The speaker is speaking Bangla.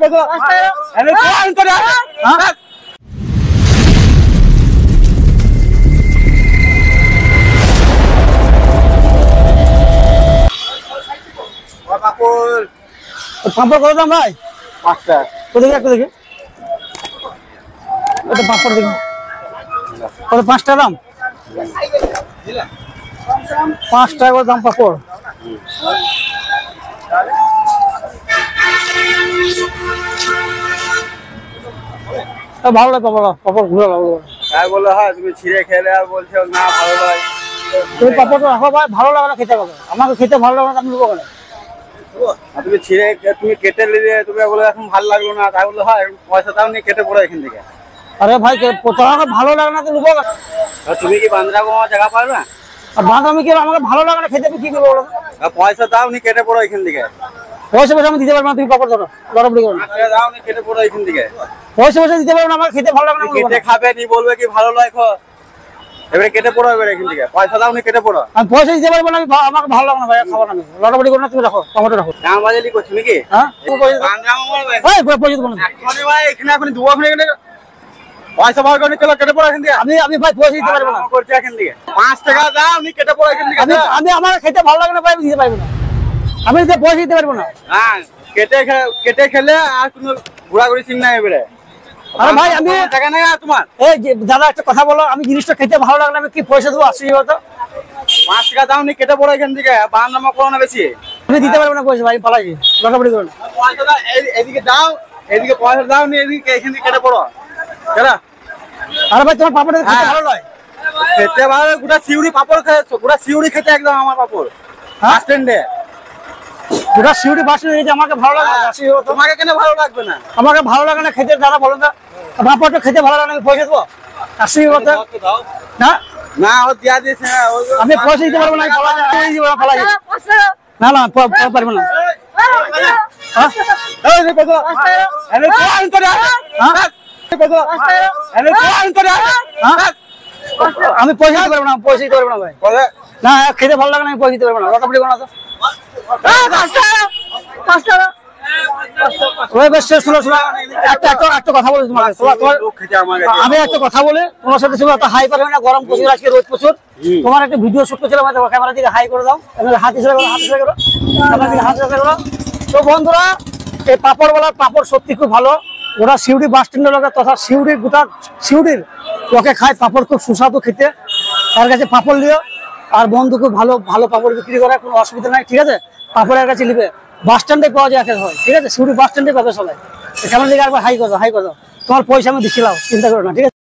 পাঁপড় কত দাম ভাই? 5 টাকা। কোথায় একটু দেখি, এটা পাঁপড় দেখি কত? 5 টাকা দাম, 5 টাকা করে দাম পাঁপড়। ভালো লাগে পাপড়, পাপড় ঘুরে লাগলো। বললো হয় তুমি ছিঁড়ে খেলে আর বলছো না ভালো লাগে। তুমি পাপড়টা রাখো ভাই, ভালো লাগে না খেতে পাবে, আমাকে খেতে ভালো লাগে না, আমি নেবো কেন? তুমি ছিঁড়ে তুমি কেটে নিলে, তুমি বলে এখন ভালো লাগলো না, তাই বললো হয় পয়সা তাও নিয়ে কেটে পড়ো এখান থেকে। আরে ভাই তোমাকে ভালো লাগে না তো নেবো কেন? তুমি কি বান্দরা কমার জায়গা পারবে না? বাঁধ আমি কি, আমাকে ভালো লাগে না খেতে, আমি কি করবো বলো? পয়সা দাও নি কেটে পড়ো এখান থেকে। পয়সা আমি দিতে পারবো না, তুমি পাপড় ধরো, লড়াবড়ি করো না। দাও নি কেটে পড়ো এখান থেকে। পয়সা দিতে পারবো না, আমার খেতে ভালো লাগে না। কেটে খাবে নি, বলবে কি ভালো লাগো, এবারে কেটে পড়ো এবারে এখান থেকে। পয়সা দাও নি কেটে পড়ো। আমি পয়সা দিতে পারবো না, আমাকে ভালো লাগে না ভাই, খাবো না আমি, লড়াবড়ি করো না, তুমি রাখো টমেটো রাখো। দাম বাজালি করছো নাকি? হ্যাঁ পয়সা দেবো না। ভাই এখানে এখন দুয়া এখানে পয়সা ভাগ করে চলো কেটে পড়ো এখান থেকে। আমি ভাই পয়সা দিতে পারবো না, করছি এখান থেকে 5 টাকা দাও নি কেটে পড়ো এখান থেকে। আমি আমার খেতে ভালো লাগে না ভাই, আমি দিতে পারবো না, আমি পয়সা দিতে পারবো না। হ্যাঁ কেটে খেলে আর কোনো ঘোরাঘুরি চিন নাই এবারে। আরে ভাই আমি টাকা নেই আর তোমার। এই যে দাদা একটা কথা বলো, আমি জিনিসটা খেতে ভালো লাগে না, আমি কি পয়সা দেবো? 80 টাকা। 5 টাকা দাও নি কেটে পড়ো এখান থেকে, বাহান্নামা করো না বেশি। আমি দিতে পারবো না পয়সা ভাই, পালাই লড়াবড়ি করো না। পয়সা দাও, এদিকে দাও, এদিকে পয়সা দাও নি, এদিকে এখান থেকে কেটে পড়ো। কেনা আরে ভাই তোমার পাপড়টা খেতে ভালো নয়, খেতে ভালো, গোটা শিউরি পাপড় খেয়েছো, গোটা শিউরি খেতে একদম আমার পাপড় বাস স্ট্যান্ডে। গোটা শিউরি বাসে নিয়েছে, আমাকে ভালো লাগে না। তোমাকে কেন ভালো লাগবে না? আমাকে ভালো লাগে না খেতে, দাদা বলো না, পাপড়টা খেতে ভালো লাগে না, আমি পয়সা দেবো? 80 টাকা না, না ও দিয়া দিয়েছে, আমি পয়সা দিতে পারবো না, পালাই না না পারবো না। আমি পয়সা দিতে পারবো না, পয়সা দিতে পারবো না ভাই, না খেতে ভালো লাগে না, আমি পয়সা দিতে পারবো না, লটাপটি করো না তো। একটা কথা বলি তোমাকে, আমি একটা কথা বলে তোমার সাথে ছিল, হাই পারবে না, গরম প্রচুর, আজকে রোদ প্রচুর। তোমার একটা ভিডিও শুট করছিলাম, ক্যামেরা দিকে হাই করে দাও, হাত হিসেবে করো, হাত হিসেবে করো, হাত হিসেবে করো। তো বন্ধুরা, এই পাপড়ওয়ালার পাপড় সত্যি খুব ভালো, ওরা শিউড়ি বাস স্ট্যান্ডের লোকের তথা শিউড়ির গোটা শিউড়ির লোকে খায় পাপড়, খুব সুস্বাদু খেতে, তার কাছে পাপড় লিও। আর বন্ধু খুব ভালো ভালো পাপড় বিক্রি করে, কোনো অসুবিধা নাই, ঠিক আছে? পাপড়ের কাছে নিবে, বাস স্ট্যান্ডে পাওয়া যায় এক হয়, ঠিক আছে? শিউড়ি বাস স্ট্যান্ডে পাবে সবাই। কেমন দিকে একবার হাই করো, হাই করো, তোমার পয়সা আমি দিচ্ছিলাম, চিন্তা করো না, ঠিক আছে?